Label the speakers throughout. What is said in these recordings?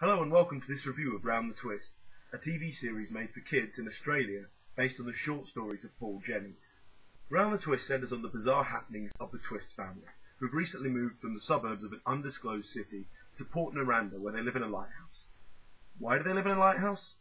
Speaker 1: Hello and welcome to this review of Round the Twist, a TV series made for kids in Australia based on the short stories of Paul Jennings. Round the Twist centres on the bizarre happenings of the Twist family, who've recently moved from the suburbs of an undisclosed city to Port Naranda, where they live in a lighthouse. Why do they live in a lighthouse?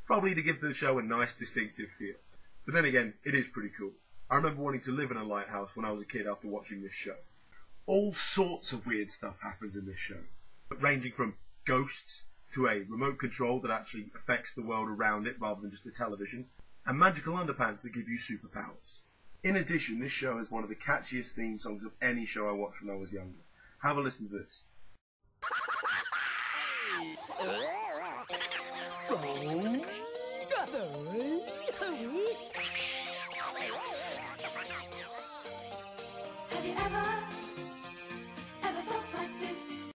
Speaker 1: Probably to give the show a nice distinctive feel. But then again, it is pretty cool. I remember wanting to live in a lighthouse when I was a kid after watching this show. All sorts of weird stuff happens in this show, ranging from ghosts to a remote control that actually affects the world around it rather than just a television, and magical underpants that give you superpowers. In addition, this show has one of the catchiest theme songs of any show I watched when I was younger. Have a listen to this.
Speaker 2: Have you ever felt like this?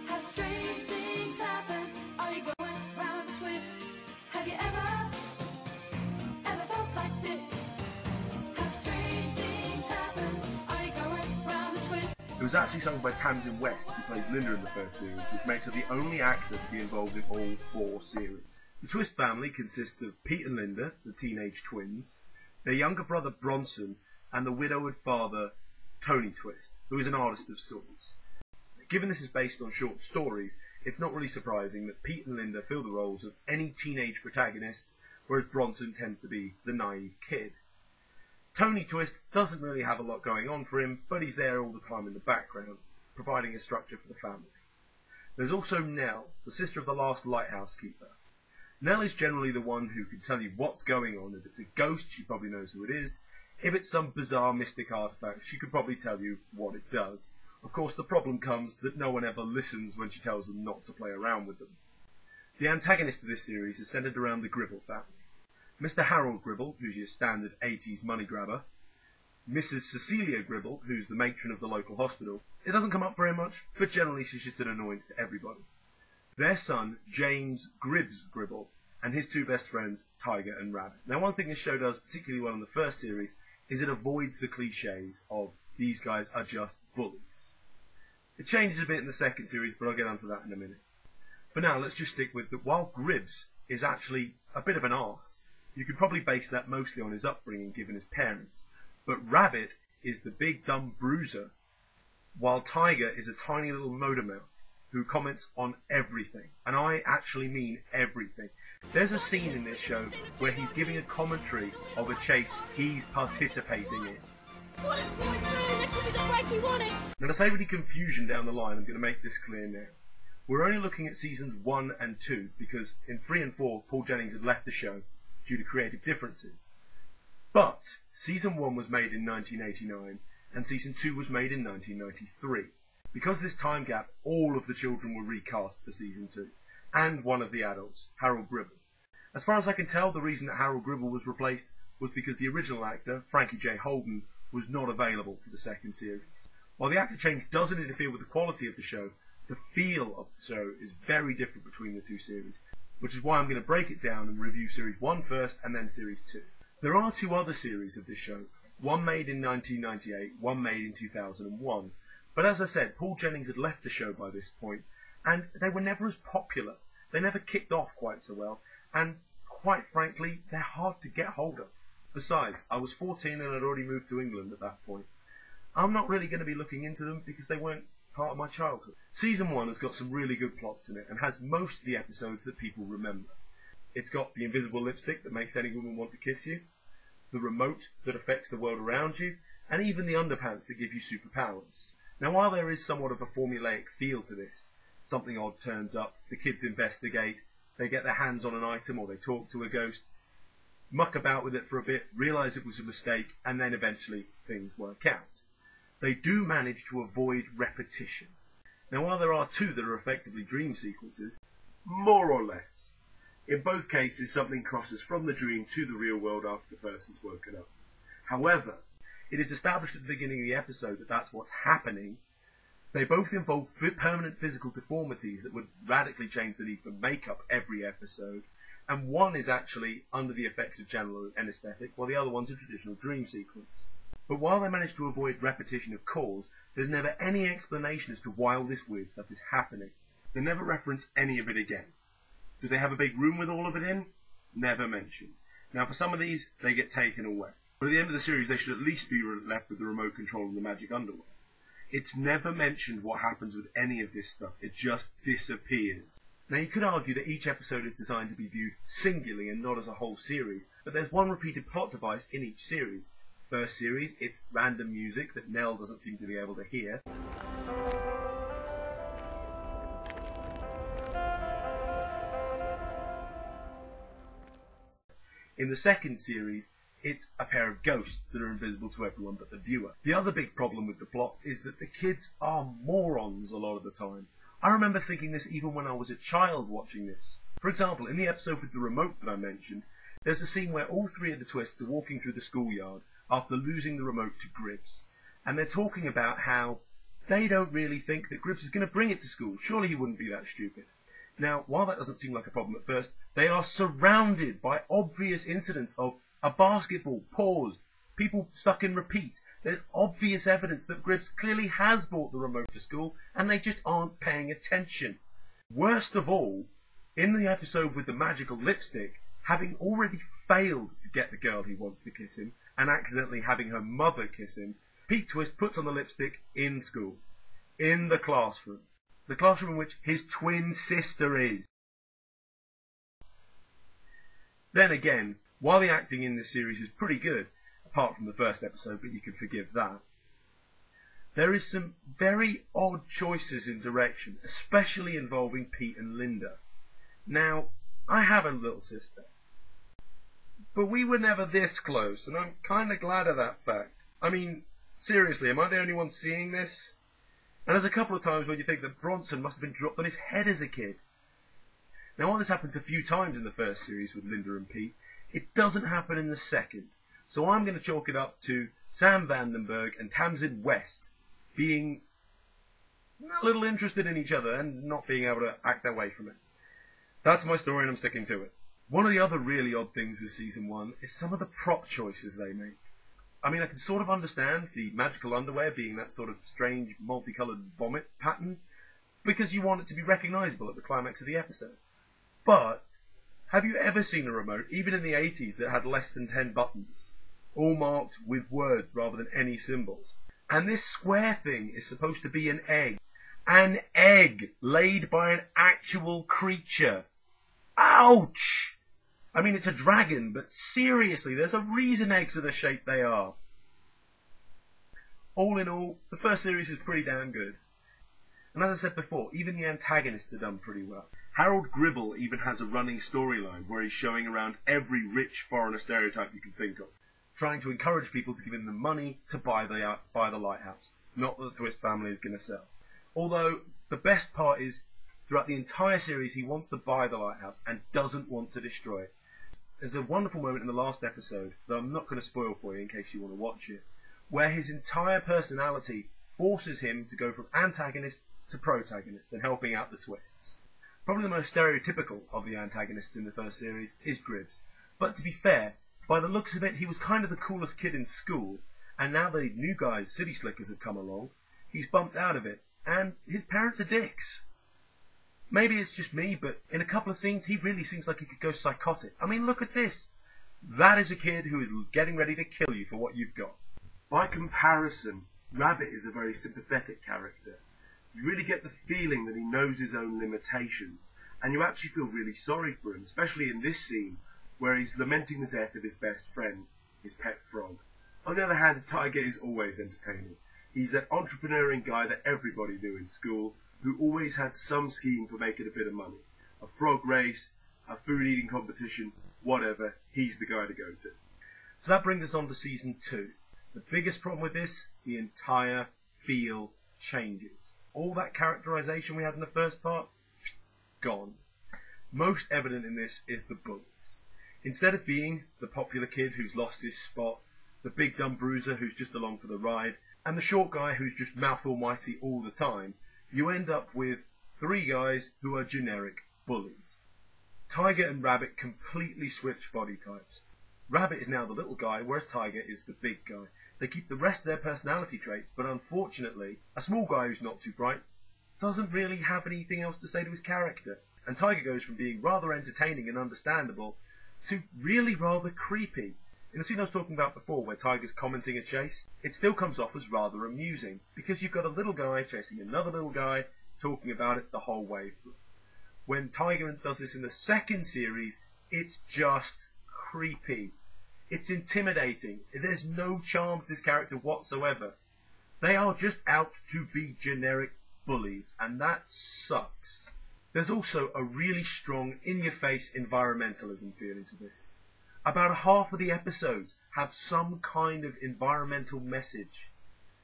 Speaker 2: Have strange things happen? Are you going round a twist? Have you ever felt like this? Have strange things happen? Are you going round a twist?
Speaker 1: It was actually sung by Tamsin West, who plays Linda in the first series, which makes her the only actor to be involved in all 4 series. The Twist family consists of Pete and Linda, the teenage twins, their younger brother Bronson, and the widowed father Tony Twist, who is an artist of sorts. Given this is based on short stories, it's not really surprising that Pete and Linda fill the roles of any teenage protagonist, whereas Bronson tends to be the naive kid. Tony Twist doesn't really have a lot going on for him, but he's there all the time in the background, providing a structure for the family. There's also Nell, the sister of the last lighthouse keeper. Nell is generally the one who can tell you what's going on. If it's a ghost, she probably knows who it is. If it's some bizarre mystic artifact, she could probably tell you what it does. Of course, the problem comes that no one ever listens when she tells them not to play around with them. The antagonist of this series is centred around the Gribble family. Mr. Harold Gribble, who's your standard 80s money grabber. Mrs. Cecilia Gribble, who's the matron of the local hospital. It doesn't come up very much, but generally she's just an annoyance to everybody. Their son, James Gribbs Gribble, and his 2 best friends, Tiger and Rabbit. Now, one thing this show does particularly well in the first series is it avoids the cliches of these guys are just bullies. It changes a bit in the second series, but I'll get onto that in a minute. For now, let's just stick with that while Gribbs is actually a bit of an arse, you could probably base that mostly on his upbringing given his parents, but Rabbit is the big dumb bruiser, while Tiger is a tiny little motor mouth who comments on everything, and I actually mean everything. There's a scene in this show where he's giving a commentary of a chase he's participating in. Now, to save any confusion down the line, I'm going to make this clear now. We're only looking at seasons 1 and 2 because in 3 and 4 Paul Jennings had left the show due to creative differences. But season 1 was made in 1989 and season 2 was made in 1993. Because of this time gap, all of the children were recast for season 2, and one of the adults, Harold Gribble. As far as I can tell, the reason that Harold Gribble was replaced was because the original actor, Frankie J. Holden, was not available for the second series. While the actor change doesn't interfere with the quality of the show, the feel of the show is very different between the 2 series, which is why I'm going to break it down and review series 1 first and then series 2. There are 2 other series of this show, one made in 1998, one made in 2001. But as I said, Paul Jennings had left the show by this point, and they were never as popular. They never kicked off quite so well, and quite frankly, they're hard to get hold of. Besides, I was 14 and I'd already moved to England at that point. I'm not really going to be looking into them because they weren't part of my childhood. Season 1 has got some really good plots in it and has most of the episodes that people remember. It's got the invisible lipstick that makes any woman want to kiss you, the remote that affects the world around you, and even the underpants that give you superpowers. Now, while there is somewhat of a formulaic feel to this, something odd turns up, the kids investigate, they get their hands on an item or they talk to a ghost, muck about with it for a bit, realise it was a mistake, and then eventually things work out. They do manage to avoid repetition. Now, while there are 2 that are effectively dream sequences, more or less, in both cases something crosses from the dream to the real world after the person's woken up. However, it is established at the beginning of the episode that that's what's happening. They both involve permanent physical deformities that would radically change the need for makeup every episode, and one is actually under the effects of general anaesthetic, while the other one's a traditional dream sequence. But while they manage to avoid repetition of cause, there's never any explanation as to why all this weird stuff is happening. They never reference any of it again. Do they have a big room with all of it in? Never mentioned. Now for some of these, they get taken away. But at the end of the series, they should at least be left with the remote control and the magic underwear. It's never mentioned what happens with any of this stuff. It just disappears. Now you could argue that each episode is designed to be viewed singularly and not as a whole series, but there's one repeated plot device in each series. First series, it's random music that Nell doesn't seem to be able to hear. In the second series, it's a pair of ghosts that are invisible to everyone but the viewer. The other big problem with the plot is that the kids are morons a lot of the time. I remember thinking this even when I was a child watching this. For example, in the episode with the remote that I mentioned, there's a scene where all three of the Twists are walking through the schoolyard after losing the remote to Gribbs. And they're talking about how they don't really think that Gribbs is going to bring it to school. Surely he wouldn't be that stupid. Now, while that doesn't seem like a problem at first, they are surrounded by obvious incidents of a basketball paused, people stuck in repeat. There's obvious evidence that Gribbs clearly has brought the remote to school, and they just aren't paying attention. Worst of all, in the episode with the magical lipstick, having already failed to get the girl he wants to kiss him, and accidentally having her mother kiss him, Pete Twist puts on the lipstick in school, in the classroom in which his twin sister is. Then again, while the acting in this series is pretty good, apart from the first episode, but you can forgive that, there is some very odd choices in direction, especially involving Pete and Linda. Now, I have a little sister, but we were never this close, and I'm kind of glad of that fact. I mean, seriously, am I the only one seeing this? And there's a couple of times when you think that Bronson must have been dropped on his head as a kid. Now, while this happens a few times in the first series with Linda and Pete, it doesn't happen in the second. So I'm going to chalk it up to Sam Vandenberg and Tamsin West being a little interested in each other and not being able to act their way from it. That's my story and I'm sticking to it. One of the other really odd things with Season 1 is some of the prop choices they make. I mean, I can sort of understand the magical underwear being that sort of strange multicoloured vomit pattern, because you want it to be recognisable at the climax of the episode. But, have you ever seen a remote, even in the 80s, that had less than 10 buttons? All marked with words rather than any symbols. And this square thing is supposed to be an egg. An egg laid by an actual creature. Ouch! I mean, it's a dragon, but seriously, there's a reason eggs are the shape they are. All in all, the first series is pretty damn good. And as I said before, even the antagonists are done pretty well. Harold Gribble even has a running storyline where he's showing around every rich foreigner stereotype you can think of, trying to encourage people to give him the money to buy the lighthouse. Not that the Twist family is going to sell. Although, the best part is, throughout the entire series, he wants to buy the lighthouse and doesn't want to destroy it. There's a wonderful moment in the last episode, that I'm not going to spoil for you in case you want to watch it, where his entire personality forces him to go from antagonist to protagonist and helping out the Twists. Probably the most stereotypical of the antagonists in the first series is Gribbs. But to be fair, by the looks of it, he was kind of the coolest kid in school, and now the new guys, City Slickers, have come along, he's bumped out of it, and his parents are dicks. Maybe it's just me, but in a couple of scenes, he really seems like he could go psychotic. I mean, look at this. That is a kid who is getting ready to kill you for what you've got. By comparison, Rabbit is a very sympathetic character. You really get the feeling that he knows his own limitations, and you actually feel really sorry for him, especially in this scene, where he's lamenting the death of his best friend, his pet frog. On the other hand, Tiger is always entertaining. He's that entrepreneuring guy that everybody knew in school, who always had some scheme for making a bit of money. A frog race, a food eating competition, whatever, he's the guy to go to. So that brings us on to Season 2. The biggest problem with this, the entire feel changes. All that characterization we had in the first part, gone. Most evident in this is the bullies. Instead of being the popular kid who's lost his spot, the big dumb bruiser who's just along for the ride, and the short guy who's just mouth almighty all the time, you end up with three guys who are generic bullies. Tiger and Rabbit completely switch body types. Rabbit is now the little guy, whereas Tiger is the big guy. They keep the rest of their personality traits, but unfortunately, a small guy who's not too bright doesn't really have anything else to say to his character. And Tiger goes from being rather entertaining and understandable to really rather creepy. In the scene I was talking about before, where Tiger's commenting a chase, it still comes off as rather amusing, because you've got a little guy chasing another little guy, talking about it the whole way through. When Tiger does this in the second series, it's just creepy. It's intimidating. There's no charm to this character whatsoever. They are just out to be generic bullies, and that sucks. There's also a really strong, in-your-face environmentalism feeling to this. About half of the episodes have some kind of environmental message.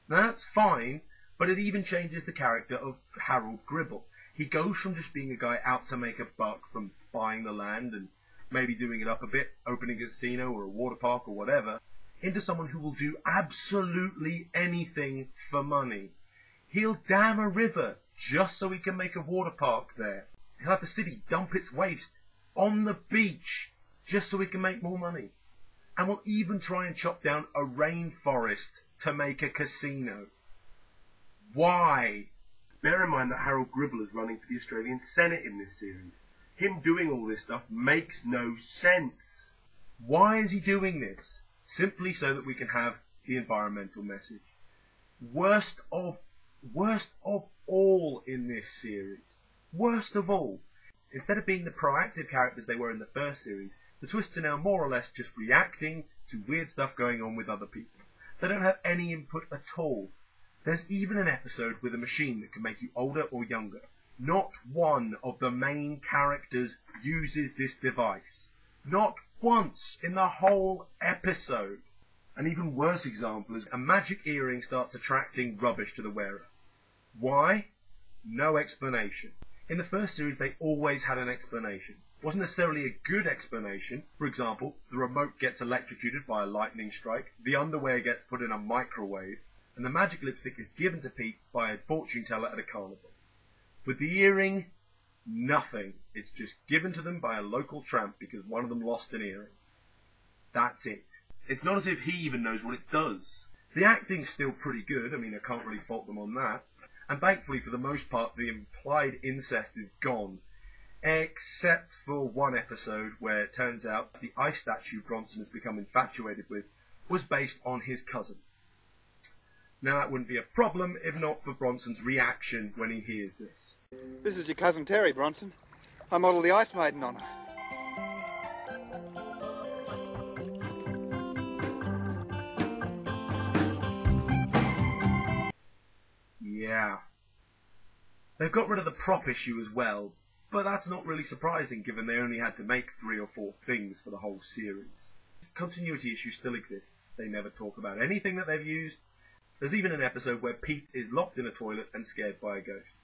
Speaker 1: Now that's fine, but it even changes the character of Harold Gribble. He goes from just being a guy out to make a buck from buying the land and maybe doing it up a bit, opening a casino or a water park or whatever, into someone who will do absolutely anything for money. He'll dam a river just so he can make a water park there. He'll have the city dump its waste on the beach just so he can make more money. And will even try and chop down a rainforest to make a casino. Why? Bear in mind that Harold Gribble is running for the Australian Senate in this series. Him doing all this stuff makes no sense. Why is he doing this? Simply so that we can have the environmental message. Worst of all in this series. Worst of all. Instead of being the proactive characters they were in the first series, the twists are now more or less just reacting to weird stuff going on with other people. They don't have any input at all. There's even an episode with a machine that can make you older or younger. Not one of the main characters uses this device. Not once in the whole episode. An even worse example is a magic earring starts attracting rubbish to the wearer. Why? No explanation. In the first series they always had an explanation. It wasn't necessarily a good explanation. For example, the remote gets electrocuted by a lightning strike, the underwear gets put in a microwave, and the magic lipstick is given to Pete by a fortune teller at a carnival. With the earring, nothing. It's just given to them by a local tramp because one of them lost an earring. That's it. It's not as if he even knows what it does. The acting's still pretty good. I mean, I can't really fault them on that. And thankfully, for the most part, the implied incest is gone. Except for one episode where it turns out the ice statue Bronson has become infatuated with was based on his cousin. Now that wouldn't be a problem if not for Bronson's reaction when he hears this.
Speaker 3: This is your cousin Terry, Bronson. I modelled the Ice Maiden on her.
Speaker 1: Yeah. They've got rid of the prop issue as well, but that's not really surprising given they only had to make 3 or 4 things for the whole series. Continuity issue still exists. They never talk about anything that they've used. There's even an episode where Pete is locked in a toilet and scared by a ghost.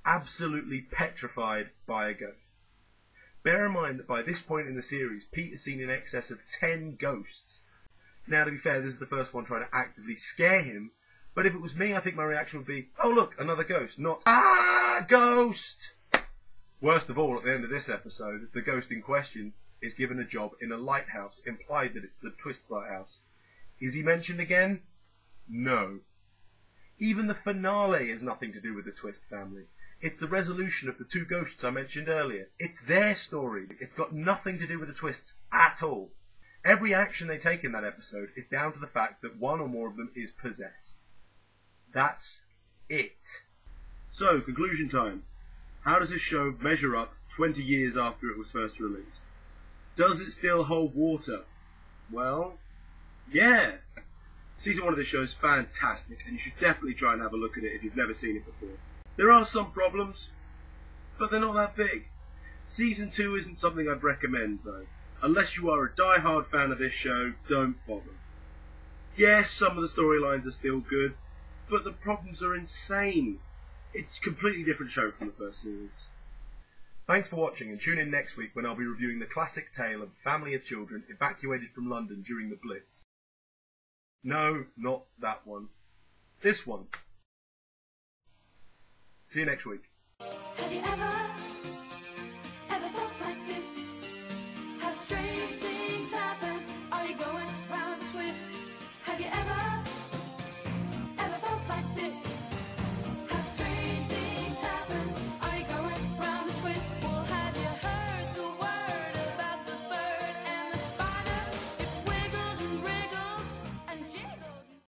Speaker 1: Absolutely petrified by a ghost. Bear in mind that by this point in the series, Pete has seen in excess of 10 ghosts. Now, to be fair, this is the first one trying to actively scare him, but if it was me, I think my reaction would be, oh look, another ghost, not, ah, ghost! Worst of all, at the end of this episode, the ghost in question is given a job in a lighthouse, implied that it's the Twist's lighthouse. Is he mentioned again? No. Even the finale has nothing to do with the Twist family. It's the resolution of the 2 ghosts I mentioned earlier. It's their story. It's got nothing to do with the Twists at all. Every action they take in that episode is down to the fact that one or more of them is possessed. That's it. So, conclusion time. How does this show measure up 20 years after it was first released? Does it still hold water? Well, yeah. Season 1 of this show is fantastic, and you should definitely try and have a look at it if you've never seen it before. There are some problems, but they're not that big. Season 2 isn't something I'd recommend, though. Unless you are a die-hard fan of this show, don't bother. Yes, some of the storylines are still good, but the problems are insane. It's a completely different show from the first series. Thanks for watching, and tune in next week when I'll be reviewing the classic tale of a family of children evacuated from London during the Blitz. No, not that one. This one. See you next week.
Speaker 2: Have you ever